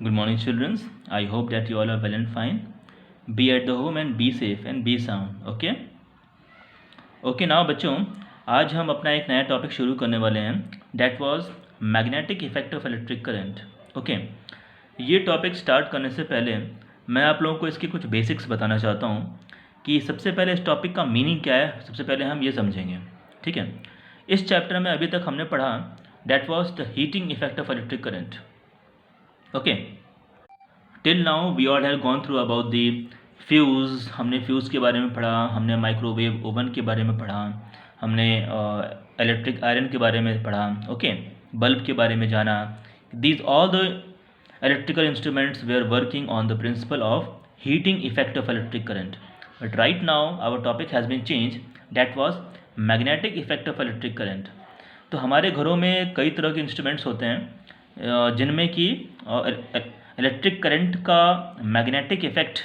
Good morning, children. I hope that you all are well and fine. Be at the home and be safe and be sound. Okay? Okay, now बच्चों आज हम अपना एक नया topic शुरू करने वाले हैं. That was magnetic effect of electric current. Okay, ये टॉपिक स्टार्ट करने से पहले मैं आप लोगों को इसकी कुछ बेसिक्स बताना चाहता हूँ कि सबसे पहले इस टॉपिक का मीनिंग क्या है. सबसे पहले हम ये समझेंगे. ठीक है, इस चैप्टर में अभी तक हमने पढ़ा that was the heating effect of electric current. Okay, till now we all have gone through about the fuse. हमने फ्यूज़ के बारे में पढ़ा, हमने माइक्रोवेव ओवन के बारे में पढ़ा, हमने इलेक्ट्रिक आयरन के बारे में पढ़ा. ओके, बल्ब के बारे में जाना. These all the electrical instruments were working on the principle of heating effect of electric current. But right now our topic has been change. That was magnetic effect of electric current. तो हमारे घरों में कई तरह के instruments होते हैं जिनमें कि इलेक्ट्रिक करंट का मैग्नेटिक इफ़ेक्ट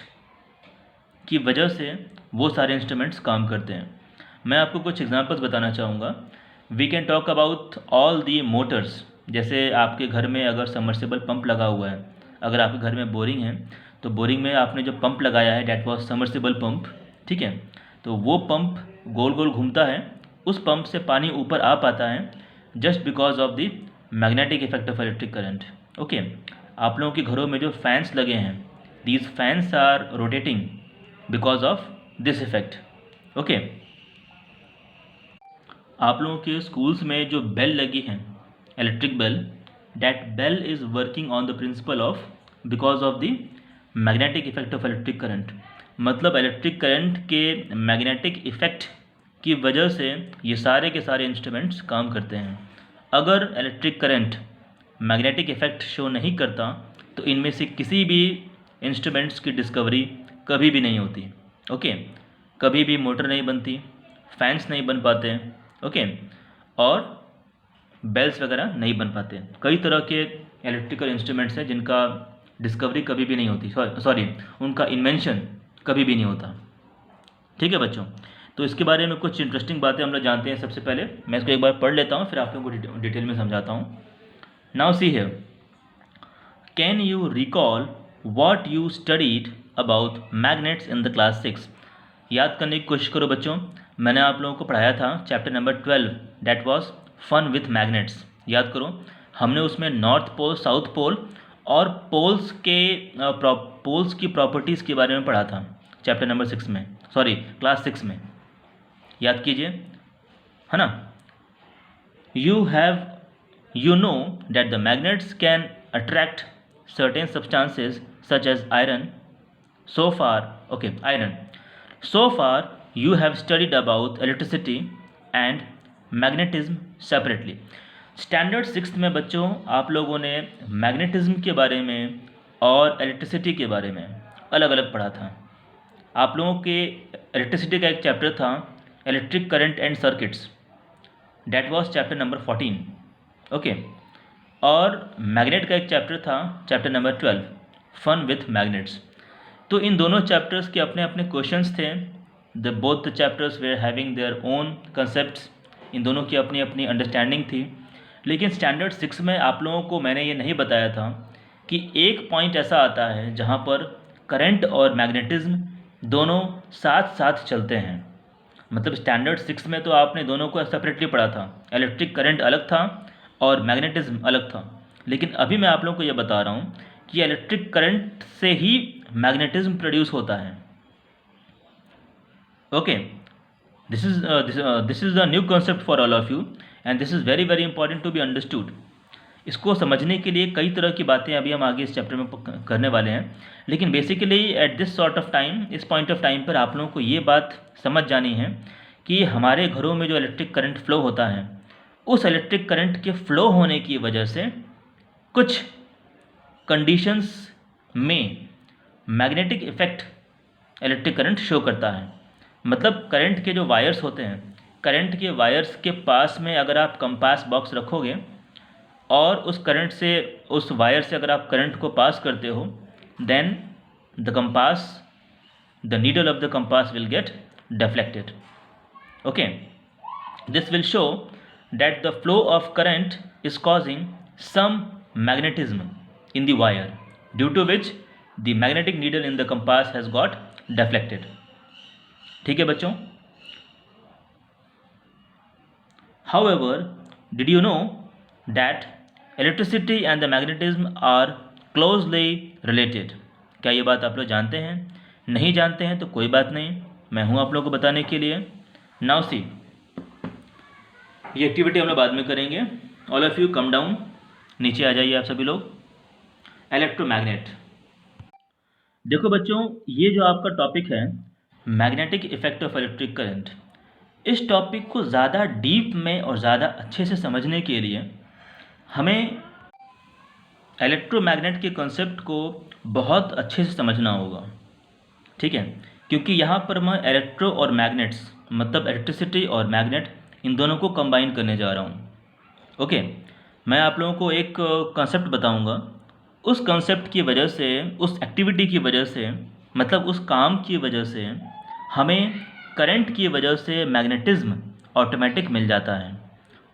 की वजह से वो सारे इंस्ट्रूमेंट्स काम करते हैं. मैं आपको कुछ एग्जांपल्स बताना चाहूँगा. We can talk about all the motors. जैसे आपके घर में अगर सबमर्सिबल पंप लगा हुआ है, अगर आपके घर में बोरिंग है तो बोरिंग में आपने जो पंप लगाया है डैट वाज सबमर्सिबल पंप. ठीक है, तो वो पंप गोल गोल घूमता है, उस पंप से पानी ऊपर आ पाता है just because of the magnetic effect of electric current. Okay, आप लोगों के घरों में जो फैंस लगे हैं, these fans are rotating because of this effect. Okay, आप लोगों के स्कूल्स में जो बेल लगी है, electric bell, that bell is working on the principle of because of the magnetic effect of electric current. मतलब इलेक्ट्रिक करंट के magnetic effect की वजह से ये सारे के सारे इंस्ट्रूमेंट्स काम करते हैं. अगर electric current magnetic effect show नहीं करता तो इनमें से किसी भी इंस्ट्रूमेंट्स की डिस्कवरी कभी भी नहीं होती. ओके, कभी भी मोटर नहीं बनती, फैंस नहीं बन पाते. ओके, और बेल्स वगैरह नहीं बन पाते. कई तरह के इलेक्ट्रिकल इंस्ट्रूमेंट्स हैं जिनका डिस्कवरी कभी भी नहीं होती, सॉरी उनका इन्वेंशन कभी भी नहीं होता. ठीक है बच्चों, तो इसके बारे में कुछ इंटरेस्टिंग बातें हम लोग जानते हैं. सबसे पहले मैं इसको एक बार पढ़ लेता हूँ, फिर आप लोगों को डिटेल में समझाता हूँ. Now see here. Can you recall what you studied about magnets in the class 6? याद करने की कोशिश करो बच्चों. मैंने आप लोगों को पढ़ाया था chapter number 12 that was fun with magnets. याद करो, हमने उसमें नॉर्थ पोल, साउथ पोल और पोल्स की प्रॉपर्टीज़ के बारे में पढ़ा था चैप्टर नंबर 6 में, सॉरी क्लास 6 में. याद कीजिए, है ना. You know that the magnets can attract certain substances such as iron. So far you have studied about electricity and magnetism separately. Standard 6 में बच्चों आप लोगों ने मैग्नेटिज्म के बारे में और इलेक्ट्रिसिटी के बारे में अलग अलग पढ़ा था. आप लोगों के इलेक्ट्रिसिटी का एक चैप्टर था electric current and circuits, that was chapter number 14. Okay, और मैग्नेट का एक चैप्टर था chapter number 12 fun with magnets. तो इन दोनों चैप्टर्स के अपने अपने क्वेश्चंस थे. Both the chapters were having their own concepts. इन दोनों की अपनी अपनी अंडरस्टैंडिंग थी. लेकिन स्टैंडर्ड 6 में आप लोगों को मैंने ये नहीं बताया था कि एक पॉइंट ऐसा आता है जहाँ पर करंट और मैग्नेटिज्म दोनों साथ साथ चलते हैं. मतलब स्टैंडर्ड 6 में तो आपने दोनों को सेपरेटली पढ़ा था, इलेक्ट्रिक करंट अलग था और मैग्नेटिज्म अलग था. लेकिन अभी मैं आप लोगों को ये बता रहा हूँ कि इलेक्ट्रिक करंट से ही मैग्नेटिज्म प्रोड्यूस होता है. Okay, this is the new concept for all of you and this is very very important to be understood. इसको समझने के लिए कई तरह की बातें अभी हम आगे इस चैप्टर में करने वाले हैं. लेकिन basically at this sort of time, इस पॉइंट ऑफ टाइम पर आप लोगों को ये बात समझ जानी है कि हमारे घरों में जो इलेक्ट्रिक करंट फ्लो होता है, उस इलेक्ट्रिक करंट के फ्लो होने की वजह से कुछ कंडीशंस में magnetic effect electric current show करता है. मतलब करंट के जो वायर्स होते हैं, करंट के वायर्स के पास में अगर आप कंपास बॉक्स रखोगे और उस करंट से, उस वायर से अगर आप करंट को पास करते हो, then the needle of the compass will get deflected. Okay, this will show that the flow of current is causing some magnetism in the wire. Due to which the magnetic needle in the compass has got deflected. ठीक है बच्चों। However, did you know that electricity and the magnetism are closely related? क्या ये बात आप लोग जानते हैं? नहीं जानते हैं तो कोई बात नहीं, मैं हूं आप लोगों को बताने के लिए। नाउ सी, ये एक्टिविटी हम लोग बाद में करेंगे। All of you come down, नीचे आ जाइए आप सभी लोग। इलेक्ट्रोमैग्नेट। देखो बच्चों, ये जो आपका टॉपिक है magnetic effect of electric current, इस टॉपिक को ज़्यादा डीप में और ज़्यादा अच्छे से समझने के लिए हमें इलेक्ट्रोमैग्नेट के कॉन्सेप्ट को बहुत अच्छे से समझना होगा। ठीक है, क्योंकि यहाँ पर मैं इलेक्ट्रो और मैग्नेट्स मतलब इलेक्ट्रिसिटी और मैग्नेट इन दोनों को कंबाइन करने जा रहा हूँ। ओके, मैं आप लोगों को एक कॉन्सेप्ट बताऊँगा, उस कॉन्सेप्ट की वजह से, उस एक्टिविटी की वजह से, मतलब उस काम की वजह से हमें करंट की वजह से मैग्नेटिज्म ऑटोमेटिक मिल जाता है,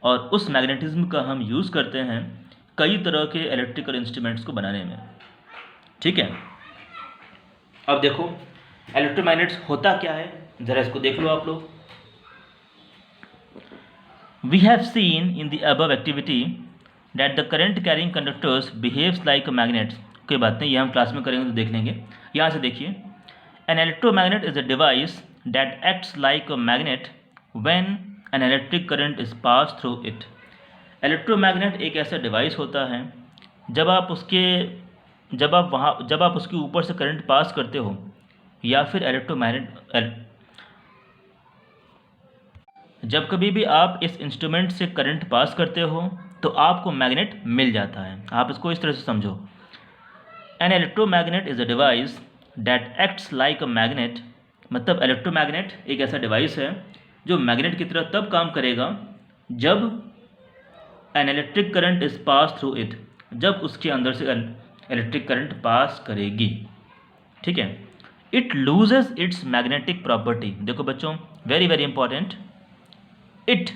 और उस मैग्नेटिज्म का हम यूज़ करते हैं कई तरह के इलेक्ट्रिकल इंस्ट्रूमेंट्स को बनाने में। ठीक है, अब देखो इलेक्ट्रोमैग्नेट्स होता क्या है, ज़रा इसको देख लो आप लोग। We have seen in the above activity that the current carrying conductors behaves like a magnets. कोई बात नहीं, ये हम क्लास में करेंगे तो देख लेंगे। यहाँ से देखिए, an electromagnet is a device that acts like a magnet when an electric current is pass through it. Electromagnet एक ऐसा डिवाइस होता है जब आप उसके ऊपर से करंट पास करते हो, या फिर जब कभी भी आप इस इंस्ट्रूमेंट से करंट पास करते हो तो आपको मैग्नेट मिल जाता है। आप इसको इस तरह से समझो, an electromagnet is a device that acts like a magnet. मतलब इलेक्ट्रोमैग्नेट एक ऐसा डिवाइस है जो मैग्नेट की तरह तब काम करेगा जब N electric current is pass through it, जब उसके अंदर से इलेक्ट्रिक करंट पास करेगी। ठीक है, it loses it's magnetic property. देखो बच्चों, very very important, it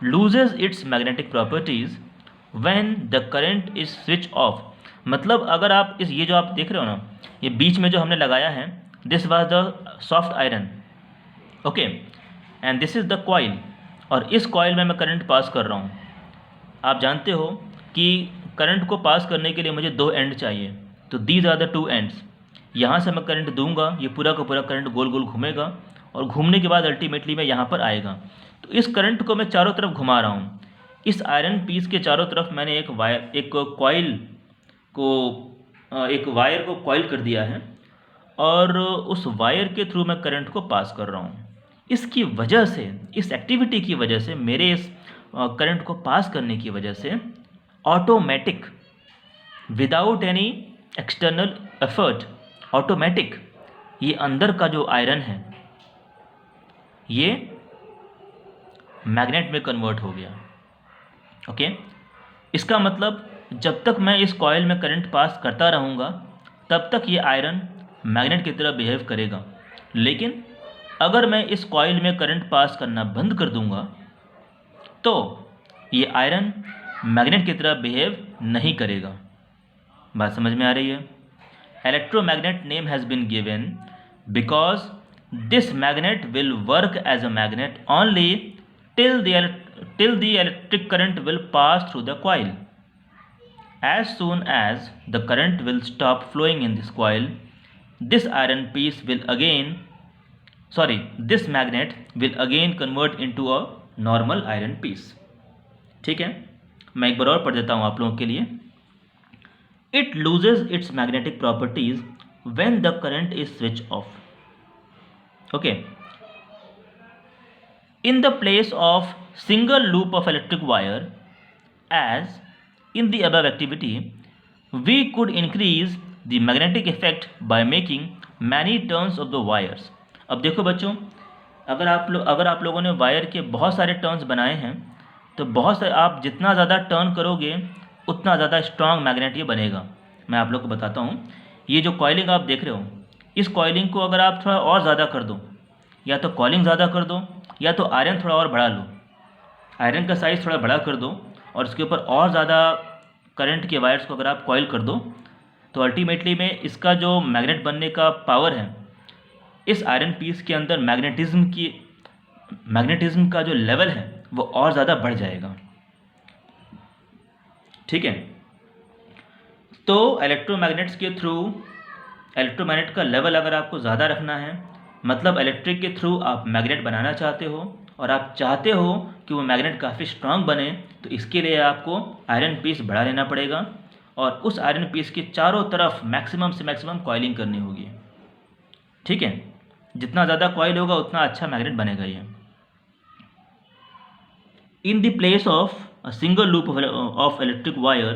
loses it's magnetic properties when the current is switch off. मतलब अगर आप ये जो आप देख रहे हो ना, ये बीच में जो हमने लगाया है, this was the soft iron, okay, and this is the coil, और इस कॉइल में मैं करंट पास कर रहा हूँ। आप जानते हो कि करंट को पास करने के लिए मुझे दो एंड चाहिए, तो these are the two ends. यहाँ से मैं करंट दूंगा, ये पूरा का पूरा करंट गोल गोल घूमेगा, और घूमने के बाद अल्टीमेटली मैं यहाँ पर आएगा। तो इस करंट को मैं चारों तरफ घुमा रहा हूँ। इस आयरन पीस के चारों तरफ मैंने एक वायर को कॉइल कर दिया है, और उस वायर के थ्रू मैं करंट को पास कर रहा हूँ। इसकी वजह से, इस एक्टिविटी की वजह से, मेरे इस करंट को पास करने की वजह से automatic, without any external effort, automatic ये अंदर का जो आयरन है ये मैग्नेट में कन्वर्ट हो गया। ओके, इसका मतलब जब तक मैं इस कॉइल में करंट पास करता रहूँगा तब तक ये आयरन मैग्नेट की तरह बिहेव करेगा, लेकिन अगर मैं इस कॉइल में करंट पास करना बंद कर दूंगा तो ये आयरन मैग्नेट की तरह बिहेव नहीं करेगा। बात समझ में आ रही है? Electromagnet name has been given because this magnet will work as a magnet only till the electric current will pass through the coil. As soon as the current will stop flowing in this coil, this magnet will again convert into a normal iron piece. ठीक है, मैं एक बार और पढ़ देता हूँ आप लोगों के लिए। It loses its magnetic properties when the current is switched off. Okay. In the place of single loop of electric wire, as in the above activity, we could increase the magnetic effect by making many turns of the wires. अब देखो बच्चों, अगर आप लोगों ने wire के बहुत सारे टर्न्स बनाए हैं तो आप जितना ज़्यादा टर्न करोगे उतना ज़्यादा स्ट्रॉन्ग मैग्नेट ये बनेगा। मैं आप लोग को बताता हूँ, ये जो कॉइलिंग आप देख रहे हो, इस कॉइलिंग को अगर आप थोड़ा और ज़्यादा कर दो, या तो कॉइलिंग ज़्यादा कर दो या तो आयरन थोड़ा और बढ़ा लो, आयरन का साइज़ थोड़ा बड़ा कर दो और उसके ऊपर और ज़्यादा करंट के वायर्स को अगर आप कॉइल कर दो, तो अल्टीमेटली में इसका जो मैग्नेट बनने का पावर है, इस आयरन पीस के अंदर मैग्नेटिज्म का जो लेवल है वो और ज़्यादा बढ़ जाएगा। ठीक है, तो इलेक्ट्रोमैग्नेट का लेवल अगर आपको ज़्यादा रखना है, मतलब इलेक्ट्रिक के थ्रू आप मैग्नेट बनाना चाहते हो और आप चाहते हो कि वो मैग्नेट काफ़ी स्ट्रांग बने, तो इसके लिए आपको आयरन पीस बढ़ा लेना पड़ेगा और उस आयरन पीस के चारों तरफ मैक्सिमम से मैक्सिमम कॉइलिंग करनी होगी। ठीक है, जितना ज़्यादा कॉइल होगा उतना अच्छा मैग्नेट बनेगा ये। In the place of a single loop of electric wire,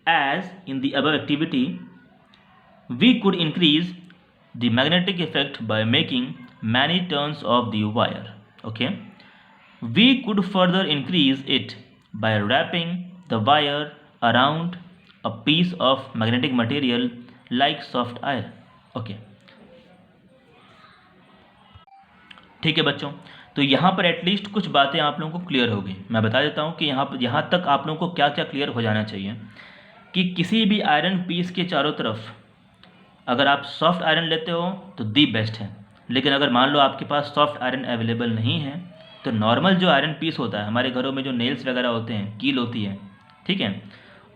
as in the above activity, we could increase the magnetic effect by making many turns of the wire. Okay, we could further increase it by wrapping the wire around a piece of magnetic material like soft iron. Okay, ठीक है बच्चों, तो यहाँ पर at least कुछ बातें आप लोगों को क्लियर होगी। मैं बता देता हूँ कि यहाँ तक आप लोगों को क्या क्या क्लियर हो जाना चाहिए कि किसी भी आयरन पीस के चारों तरफ अगर आप सॉफ्ट आयरन लेते हो तो दी बेस्ट है, लेकिन अगर मान लो आपके पास सॉफ्ट आयरन अवेलेबल नहीं है तो नॉर्मल जो आयरन पीस होता है, हमारे घरों में जो नेल्स वगैरह होते हैं, कील होती है, ठीक है,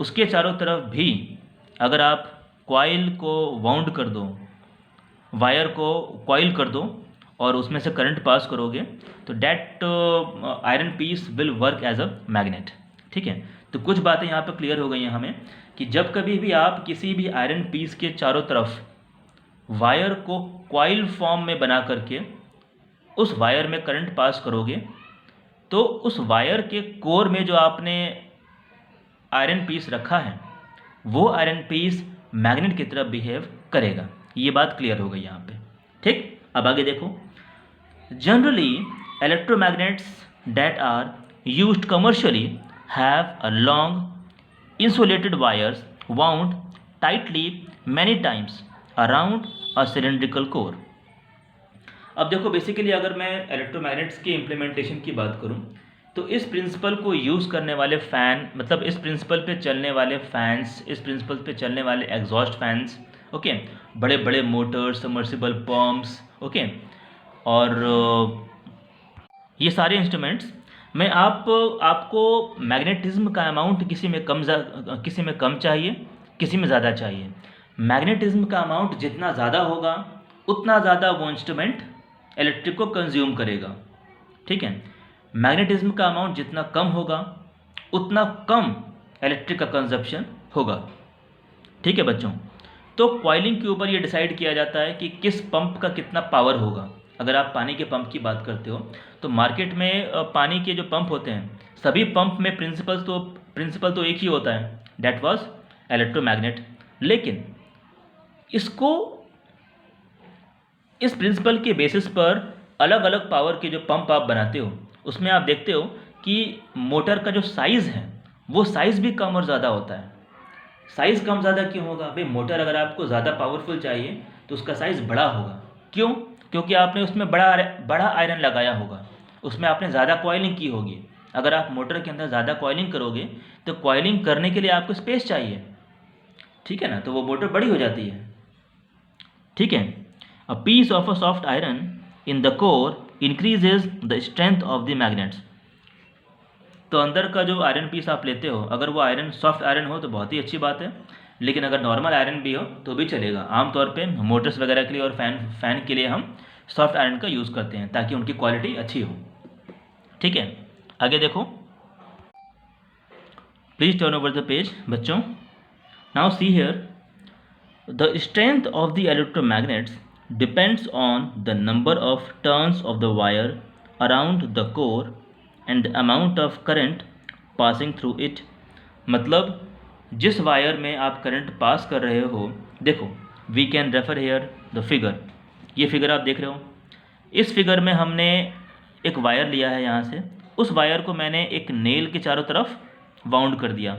उसके चारों तरफ भी अगर आप कॉइल को वाउंड कर दो, वायर को कॉइल कर दो और उसमें से करंट पास करोगे तो that iron piece will work as a magnet. ठीक है, तो कुछ बातें यहाँ पर क्लियर हो गई हैं हमें कि जब कभी भी आप किसी भी आयरन पीस के चारों तरफ वायर को कॉइल फॉर्म में बना करके उस वायर में करंट पास करोगे तो उस वायर के कोर में जो आपने आयरन पीस रखा है वो आयरन पीस मैग्नेट की तरह बिहेव करेगा। ये बात क्लियर हो गई यहाँ पे। ठीक, अब आगे देखो। Generally electromagnets that are used commercially have a long insulated wires wound tightly many times around a cylindrical core. अब देखो, बेसिकली अगर मैं इलेक्ट्रोमैग्नेट्स के इम्प्लीमेंटेशन की बात करूं तो इस प्रिंसिपल को यूज़ करने वाले फ़ैन, मतलब इस प्रिंसिपल पे चलने वाले फैंस, इस प्रिंसिपल पे चलने वाले एग्जॉस्ट फैंस, ओके, बड़े बड़े मोटर्स, सबमर्सिबल पंप्स, ओके, और ये सारे इंस्ट्रूमेंट्स में आपको मैग्नेटिज्म का अमाउंट किसी में कम चाहिए, किसी में ज़्यादा चाहिए। मैग्नेटिज्म का अमाउंट जितना ज़्यादा होगा उतना ज़्यादा वो इंस्ट्रूमेंट इलेक्ट्रिक को कंज्यूम करेगा। ठीक है, मैग्नेटिज्म का अमाउंट जितना कम होगा उतना कम इलेक्ट्रिक का कंजप्शन होगा। ठीक है बच्चों, तो कॉइलिंग के ऊपर ये डिसाइड किया जाता है कि किस पंप का कितना पावर होगा। अगर आप पानी के पंप की बात करते हो तो मार्केट में पानी के जो पंप होते हैं सभी पंप में प्रिंसिपल तो एक ही होता है, डैट वाज इलेक्ट्रोमैग्नेट। लेकिन इस प्रिंसिपल के बेसिस पर अलग अलग पावर के जो पंप आप बनाते हो उसमें आप देखते हो कि मोटर का जो साइज़ है वो साइज़ भी कम और ज़्यादा होता है। साइज़ कम ज़्यादा क्यों होगा भाई? मोटर अगर आपको ज़्यादा पावरफुल चाहिए तो उसका साइज़ बड़ा होगा। क्यों? क्योंकि आपने उसमें बड़ा आयरन लगाया होगा, उसमें आपने ज़्यादा कॉइलिंग की होगी। अगर आप मोटर के अंदर ज़्यादा कॉइलिंग करोगे तो कॉइलिंग करने के लिए आपको स्पेस चाहिए, ठीक है ना, तो वो मोटर बड़ी हो जाती है। ठीक है, a piece of a soft iron in the core increases the strength of the magnets. तो अंदर का जो आयरन पीस आप लेते हो, अगर वो आयरन सॉफ्ट आयरन हो तो बहुत ही अच्छी बात है, लेकिन अगर नॉर्मल आयरन भी हो तो भी चलेगा। आमतौर पे मोटर्स वगैरह के लिए और फैन के लिए हम सॉफ्ट आयरन का यूज़ करते हैं ताकि उनकी क्वालिटी अच्छी हो। ठीक है, आगे देखो, please turn over the page बच्चों। Now see here, the strength of the electromagnets depends on the number of turns of the wire around the core and the amount of current passing through it. मतलब जिस wire में आप current pass कर रहे हो, देखो, we can refer here the figure. ये figure आप देख रहे हो, इस फिगर में हमने एक वायर लिया है यहाँ से, उस वायर को मैंने एक नेल के चारों तरफ वाउंड कर दिया,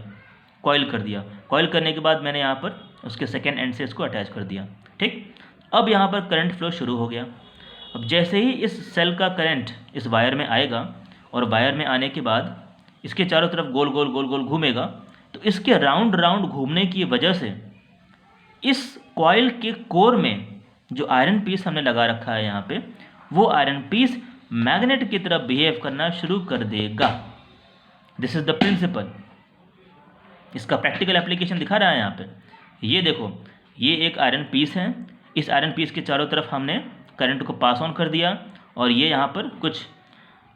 कॉइल कर दिया। कॉइल करने के बाद मैंने यहाँ पर उसके सेकेंड एंड से इसको अटैच कर दिया। ठीक, अब यहाँ पर करंट फ्लो शुरू हो गया। अब जैसे ही इस सेल का करंट इस वायर में आएगा और वायर में आने के बाद इसके चारों तरफ गोल गोल गोल गोल घूमेगा, तो इसके राउंड राउंड घूमने की वजह से इस कॉइल के कोर में जो आयरन पीस हमने लगा रखा है यहाँ पे, वो आयरन पीस मैग्नेट की तरह बिहेव करना शुरू कर देगा। This is the principle. इसका प्रैक्टिकल एप्लीकेशन दिखा रहा है यहाँ पे। ये देखो, ये एक आयरन पीस है, इस आयरन पीस के चारों तरफ हमने करंट को पास ऑन कर दिया, और ये यहाँ पर कुछ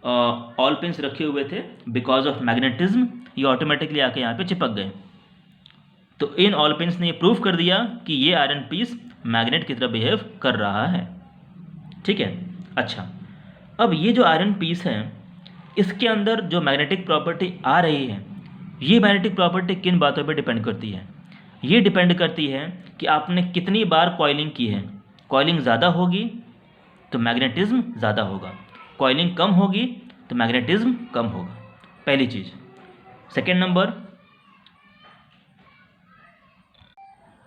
ऑल पिन्स रखे हुए थे। बिकॉज ऑफ मैग्नेटिज्म ये ऑटोमेटिकली आके यहाँ पे चिपक गए। तो इन ऑल पिन्स ने ये प्रूव कर दिया कि ये आयरन पीस मैग्नेट की तरह बिहेव कर रहा है। ठीक है। अच्छा, अब ये जो आयरन पीस है, इसके अंदर जो मैग्नेटिक प्रॉपर्टी आ रही है, ये मैग्नेटिक प्रॉपर्टी किन बातों पे डिपेंड करती है? ये डिपेंड करती है कि आपने कितनी बार कॉइलिंग की है। कॉइलिंग ज़्यादा होगी तो मैग्नेटिज्म ज़्यादा होगा, कॉइलिंग कम होगी तो मैग्नेटिज्म कम होगा। पहली चीज़। सेकेंड नंबर,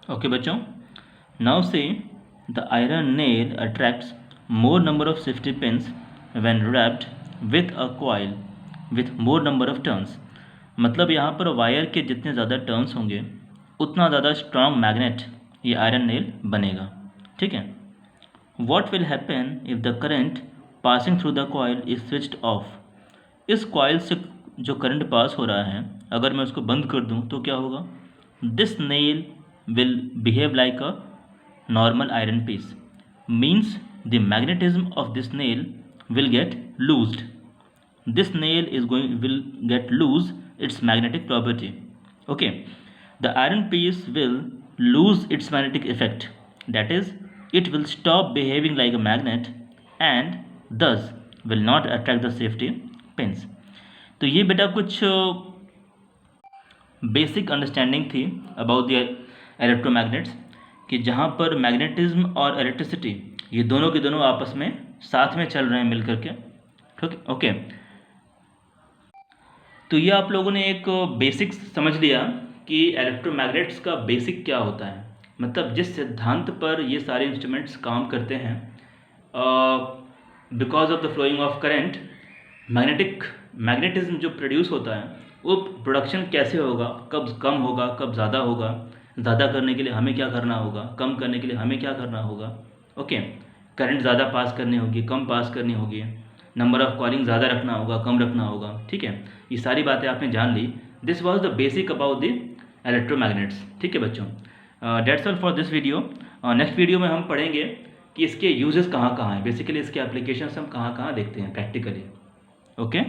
ओके बच्चों, नाउ से the iron nail attracts more number of safety pins when wrapped with a coil with more number of turns. मतलब यहाँ पर वायर के जितने ज़्यादा टर्न्स होंगे उतना ज़्यादा स्ट्रॉन्ग मैग्नेट ये आयरन नेल बनेगा। ठीक है। What will happen if the current passing through the coil is switched off. इस कॉइल से जो करंट पास हो रहा है, अगर मैं उसको बंद कर दूं तो क्या होगा? This nail will behave like a normal iron piece, means the magnetism of this nail will get loosed. This nail will get lose its magnetic property. Okay, the iron piece will lose its magnetic effect. That is, it will stop behaving like a magnet and thus will not attract the safety pins. तो ये बेटा कुछ basic understanding थी about the electromagnets, कि जहाँ पर magnetism और electricity ये दोनों के दोनों आपस में साथ में चल रहे हैं मिल करके। ठीक, ओके। तो ये आप लोगों ने एक बेसिक समझ लिया कि इलेक्ट्रोमैग्नेट्स का बेसिक क्या होता है, मतलब जिस सिद्धांत पर ये सारे इंस्ट्रूमेंट्स काम करते हैं। Because of the flowing of current, magnetism जो प्रोड्यूस होता है वो प्रोडक्शन कैसे होगा, कब कम होगा, कब ज़्यादा होगा, ज़्यादा करने के लिए हमें क्या करना होगा, कम करने के लिए हमें क्या करना होगा। ओके, करंट ज़्यादा पास करनी होगी, कम पास करनी होगी, नंबर ऑफ कॉलिंग ज़्यादा रखना होगा, कम रखना होगा। ठीक है, ये सारी बातें आपने जान ली। This was the basic about the electromagnets. ठीक है बच्चों, that's all for this video. Next video में हम पढ़ेंगे कि इसके यूजेस कहाँ कहाँ हैं, बेसिकली इसके एप्लीकेशंस हम कहाँ कहाँ देखते हैं प्रैक्टिकली। ओके।